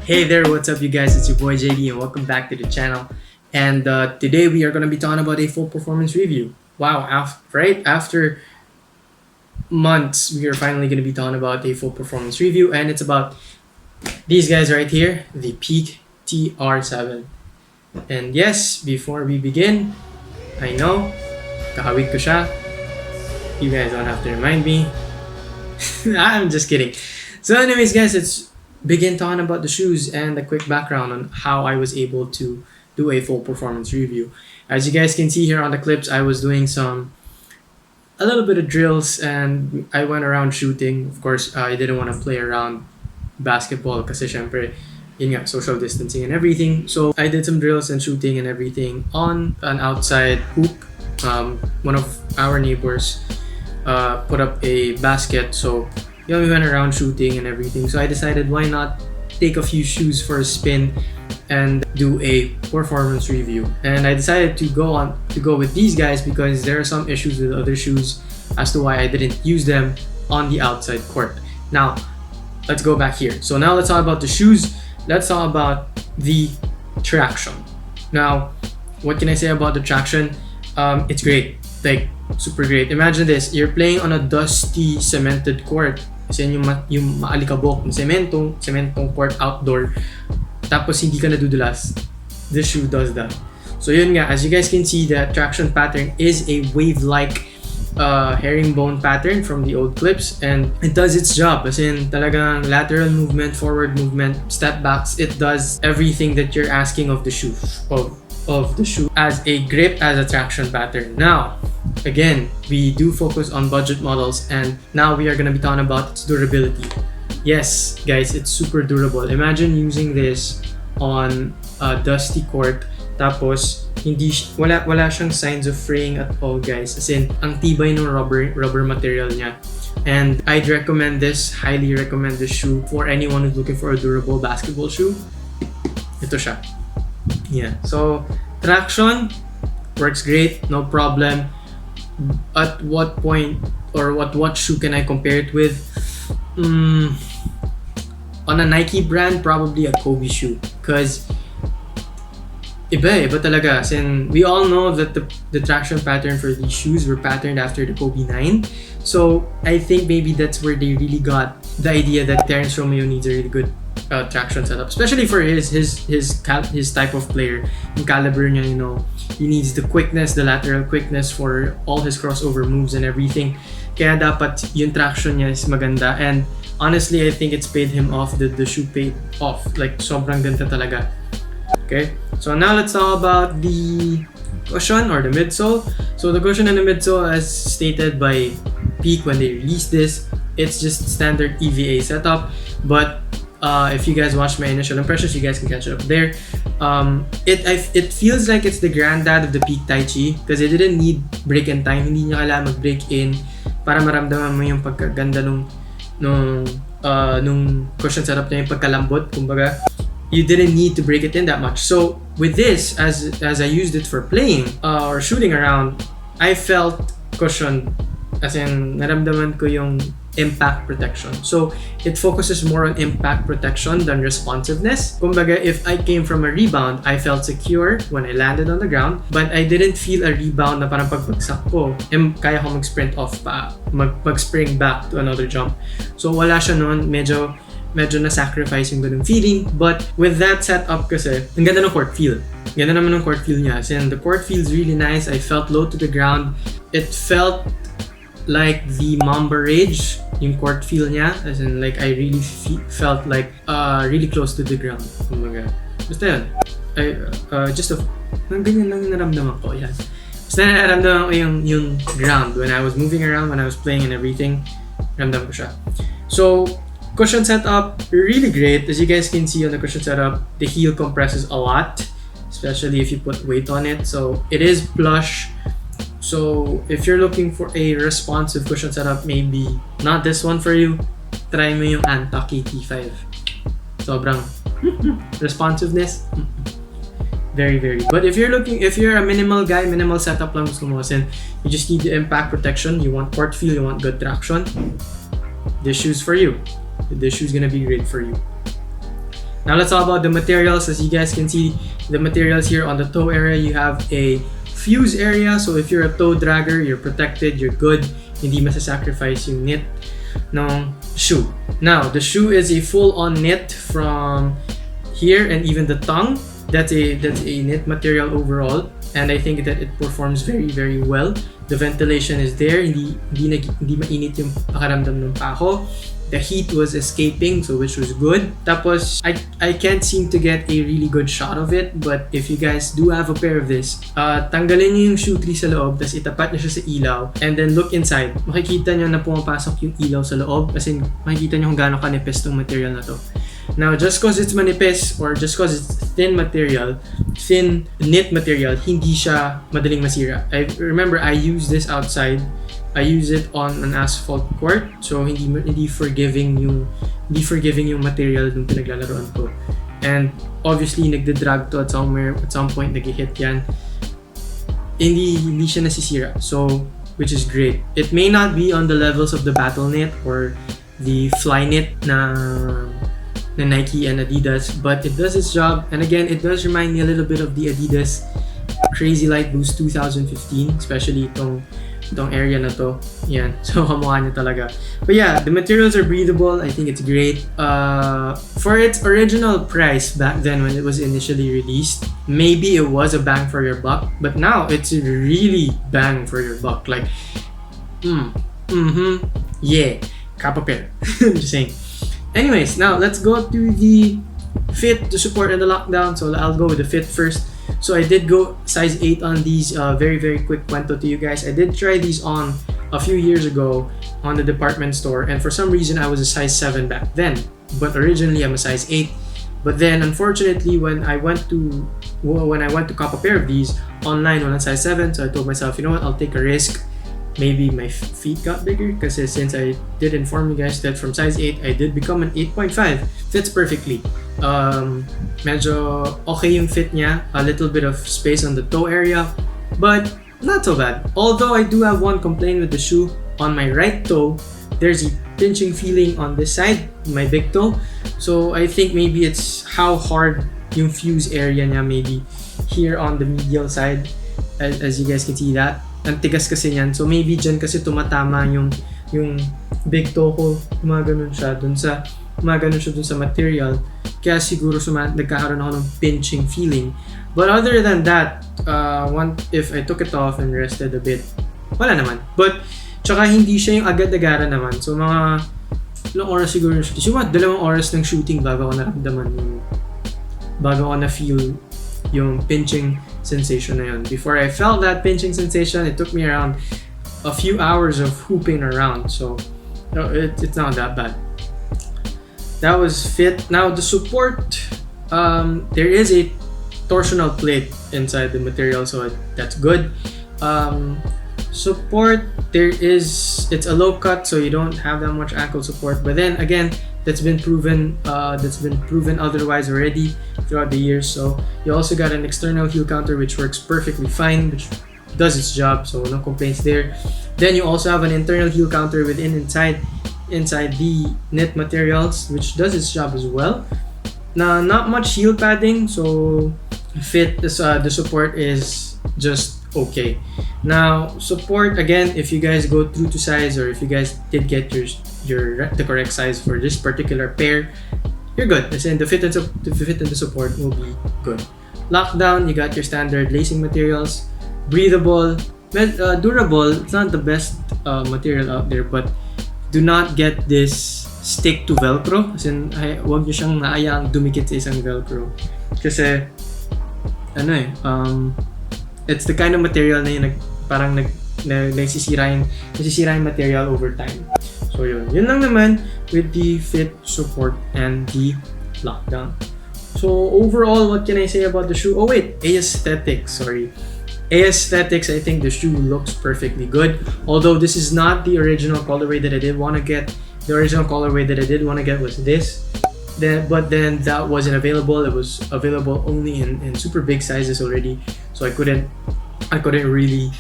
Hey there, what's up you guys? It's your boy JD and welcome back to the channel. And today we are going to be talking about a full performance review. Wow, right after months, we are finally going to be talking about a full performance review, and it's about these guys right here, the Peak TR7. And yes, before we begin, I know, kahawig ko siya. You guys don't have to remind me. I'm just kidding. So anyways guys, let's begin talking about the shoes and a quick background on how I was able to do a full performance review. As you guys can see here on the clips, I was doing a little bit of drills and I went around shooting. Of course, I didn't want to play around basketball kasi syempre, yun nga, social distancing and everything. So I did some drills and shooting and everything on an outside hoop. One of our neighbors put up a basket, so we went around shooting and everything. So I decided, why not take a few shoes for a spin and do a performance review. And I decided to go with these guys because there are some issues with other shoes as to why I didn't use them on the outside court. Now, let's go back here. So now let's talk about the shoes. Let's talk about the traction. Now, what can I say about the traction? It's great, like super great. Imagine this, you're playing on a dusty cemented court. Kasi yung maalikabok, cementong court outdoor. Tapos hindi ka nadudulas. This shoe does that. So yun nga, as you guys can see, the traction pattern is a wave-like herringbone pattern from the old clips, and it does its job. As in, talagang lateral movement, forward movement, step backs. It does everything that you're asking of the shoe, of the shoe as a grip, as a traction pattern. Now, again, we do focus on budget models, and now we are going to be talking about its durability. Yes, guys, it's super durable. Imagine using this on a dusty court, tapos wala siyang signs of fraying at all, guys. As in, ang tibay ng rubber material niya. And I'd recommend this, highly recommend this shoe for anyone who's looking for a durable basketball shoe. Ito siya. Yeah. So, traction works great, no problem. At what point or what shoe can I compare it with? On a Nike brand, probably a Kobe shoe, because iba talaga. Since we all know that the traction pattern for these shoes were patterned after the Kobe 9, so I think maybe that's where they really got the idea that Terrence Romeo needs a really good traction setup, especially for his type of player. Yung caliber niya, he needs the quickness, the lateral quickness for all his crossover moves and everything. Kaya dapat yung traction niya is maganda, and honestly, I think it's paid him off. The shoe paid off. Like, sobrang ganda talaga. Okay, so now let's talk about the cushion or the midsole. So the cushion and the midsole, as stated by Peak when they released this, it's just standard EVA setup. But if you guys watch my initial impressions, you guys can catch it up there. It feels like it's the granddad of the Peak Tai Chi because it didn't need break in time. Hindi niya kailangan mag-break in para maramdaman mo yung pagkaganda nung cushion setup niya, yung pagkalambot, kumbaga. You didn't need to break it in that much. So with this, as I used it for playing or shooting around, I felt cushioned, as in naramdaman ko yung impact protection. So it focuses more on impact protection than responsiveness. Kumbaga, if I came from a rebound, I felt secure when I landed on the ground, but I didn't feel a rebound na parang pagbagsak ko, kaya ko mag-sprint off pa, mag-spring back to another jump. So wala siya noon, medyo na-sacrifice yung ganung feeling. But with that setup kasi, ang ganda ng court feel. Ganda naman ng court feel niya. And the court feels really nice. I felt low to the ground. It felt like the Mamba Rage, yung court feel niya. As in, like, I really felt like really close to the ground. Oh my God. Basta yun. Ganyan lang yung naramdaman ko. Yan. Basta naramdaman ko yung ground when I was moving around, when I was playing and everything. Naramdaman ko siya. So, cushion setup, really great. As you guys can see on the cushion setup, the heel compresses a lot, especially if you put weight on it. So it is plush. So if you're looking for a responsive cushion setup, maybe not this one for you, try mo yung Anta KT5. Sobrang responsiveness. Very, very. But if you're a minimal guy, minimal setup lang gusto mo, you just need the impact protection, you want court feel, you want good traction, this shoe's for you. This shoe's gonna be great for you. Now let's talk about the materials. As you guys can see, the materials here on the toe area, you have a fuse area. So if you're a toe dragger, you're protected, you're good. Hindi masasacrifice yung knit ng shoe. Now, the shoe is a full-on knit from here and even the tongue. That's a knit material overall, and I think that it performs very, very well. The ventilation is there. Hindi mainit yung pakiramdam ng pako. The heat was escaping, so which was good. Tapos, I can't seem to get a really good shot of it, but if you guys do have a pair of this, tanggalin niyo yung shoe tree sa loob, tapos itapat niyo siya sa ilaw, and then look inside. Makikita niyo na pumapasok yung ilaw sa loob, kasi makikita niyo kung gaano kanipis tong material na to. Now, just cause it's manipis or just cause it's thin knit material, hindi siya madaling masira. I remember I used this outside. I use it on an asphalt court, so hindi forgiving yung material nung pinaglalaroan ko. And obviously nagde-drag to at some point nag-hit yan. Hindi siya nasisira. So, which is great. It may not be on the levels of the Battle Knit or the Fly Knit na Nike and Adidas, but it does its job. And again, it does remind me a little bit of the Adidas Crazy Light Boost 2015, especially itong area na to. Yan. So, kamukha niya talaga. But yeah, the materials are breathable. I think it's great. For its original price back then when it was initially released, maybe it was a bang for your buck, but now it's really bang for your buck. Like, yeah, kappa pair. Just saying. Anyways, now let's go to the fit, the support, and the lockdown. So I'll go with the fit first. So I did go size 8 on these. Very, very quick cuento to you guys. I did try these on a few years ago on the department store, and for some reason I was a size 7 back then. But originally I'm a size 8. But then unfortunately when I went to cop a pair of these online on a size 7, so I told myself, you know what, I'll take a risk. Maybe my feet got bigger, because since I did inform you guys that from size 8 I did become an 8.5. Fits perfectly. Medyo okay yung fit niya. A little bit of space on the toe area, but not so bad. Although I do have one complaint with the shoe. On my right toe, there's a pinching feeling on this side, my big toe. So I think maybe it's how hard yung fuse area niya, maybe here on the medial side, as you guys can see that. Ang tigas kasi niyan. So maybe dyan kasi tumatama yung big toe ko. Gumagano siya dun sa material. Kaya siguro nagkakaroon ako ng pinching feeling. But other than that, if I took it off and rested a bit, wala naman. But tsaka hindi siya yung agad-agaran naman. So mga ilang oras siguro yung shooting. Siguro 2 oras ng shooting bago ko na-feel yung pinching sensation na yun. Before I felt that pinching sensation, it took me around a few hours of hooping around. So it's not that bad. That was fit. Now the support, there is a torsional plate inside the material, so that's good. Support, it's a low cut, so you don't have that much ankle support. But then again, that's been proven otherwise already throughout the years. So you also got an external heel counter which works perfectly fine, which does its job, so no complaints there. Then you also have an internal heel counter inside the knit materials, which does its job as well. Now, not much heel padding, so the support is just okay. Now, support, again, if you guys go through to size, or if you guys did get the correct size for this particular pair, you're good. As in, the fit and the support will be good. Lockdown, you got your standard lacing materials, breathable, durable. It's not the best material out there, but do not get this stick to Velcro. As in, huwag nyo siyang naayang dumikit sa isang Velcro. Kasi, it's the kind of material na yung nagsisira yung material over time. So yun lang naman with the fit, support, and the lockdown. So overall, what can I say about the shoe? Oh wait, aesthetics, I think the shoe looks perfectly good. Although this is not the original colorway that I did want to get. The original colorway that I did want to get was this. But then that wasn't available. It was available only in super big sizes already. So I couldn't really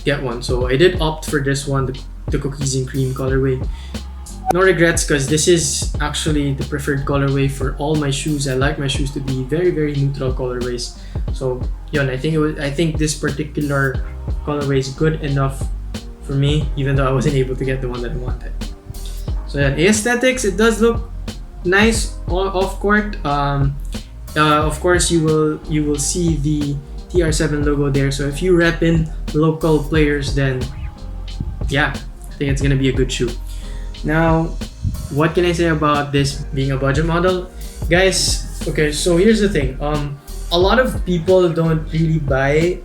get one. So I did opt for this one, the cookies and cream colorway. no regrets because this is actually the preferred colorway for all my shoes. I like my shoes to be very, very neutral colorways. So yun, I think this particular colorway is good enough for me, even though I wasn't able to get the one that I wanted. So yeah, aesthetics, it does look nice off court. Of course, you will see the TR7 logo there. So if you rep in local players, then yeah, I think it's gonna be a good shoe. Now, what can I say about this being a budget model, guys? Okay, so here's the thing. A lot of people don't really buy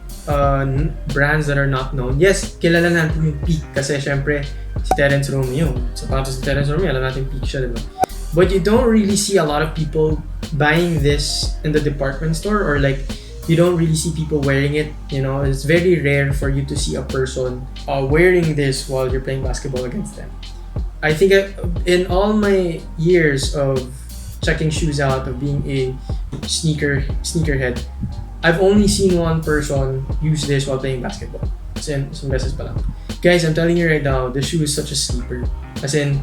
brands that are not known. Yes, kilala natin yung Peak kasi syempre si Terrence Romeo. Sapatos si Terrence Romeo, alam natin Peak siya, diba? But you don't really see a lot of people buying this in the department store, or like you don't really see people wearing it. You know, it's very rare for you to see a person wearing this while you're playing basketball against them. I think in all my years of checking shoes out, of being a sneakerhead, I've only seen one person use this while playing basketball. As in, some beses pa lang. Guys, I'm telling you right now, the shoe is such a sleeper. As in,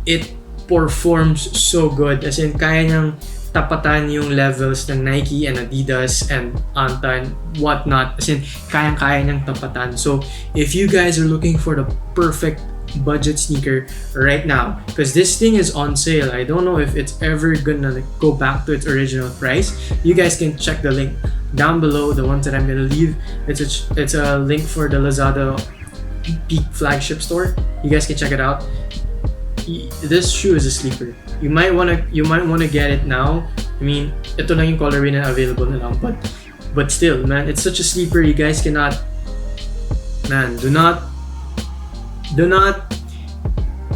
it performs so good. As in, kaya niyang tapatan yung levels ng Nike and Adidas and Anta and whatnot. As in, kayang-kaya niyang tapatan. So, if you guys are looking for the perfect budget sneaker right now, because this thing is on sale, I don't know if it's ever gonna go back to its original price. You guys can check the link down below, the ones that I'm gonna leave. It's a link for the Lazada Peak flagship store. You guys can check it out. This shoe is a sleeper. You might wanna get it now. I mean, ito lang yung colorway na available na lang, but still, man, it's such a sleeper. You guys cannot, man, do not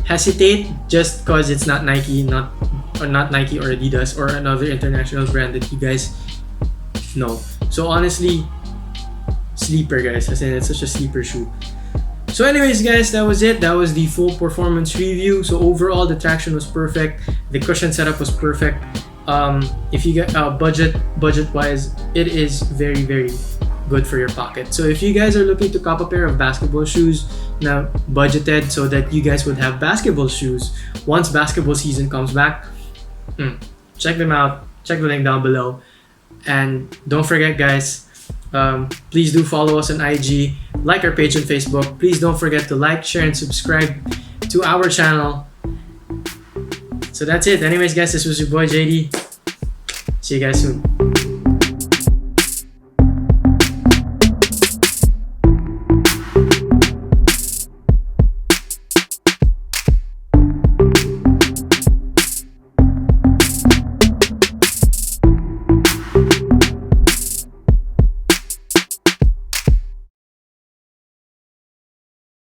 hesitate just cause it's not Nike, not Nike or Adidas or another international brand that you guys know. So honestly, sleeper, guys. As in, it's such a sleeper shoe. So anyways, guys, that was it. That was the full performance review. So overall, the traction was perfect. The cushion setup was perfect. If you get budget wise, it is very, very good for your pocket. So if you guys are looking to cop a pair of basketball shoes now, budgeted, so that you guys would have basketball shoes once basketball season comes back, check them out. Check the link down below. And don't forget, guys, please do follow us on IG, like our page on Facebook. Please don't forget to like, share, and subscribe to our channel. So that's it. Anyways, guys, this was your boy JD. See you guys soon.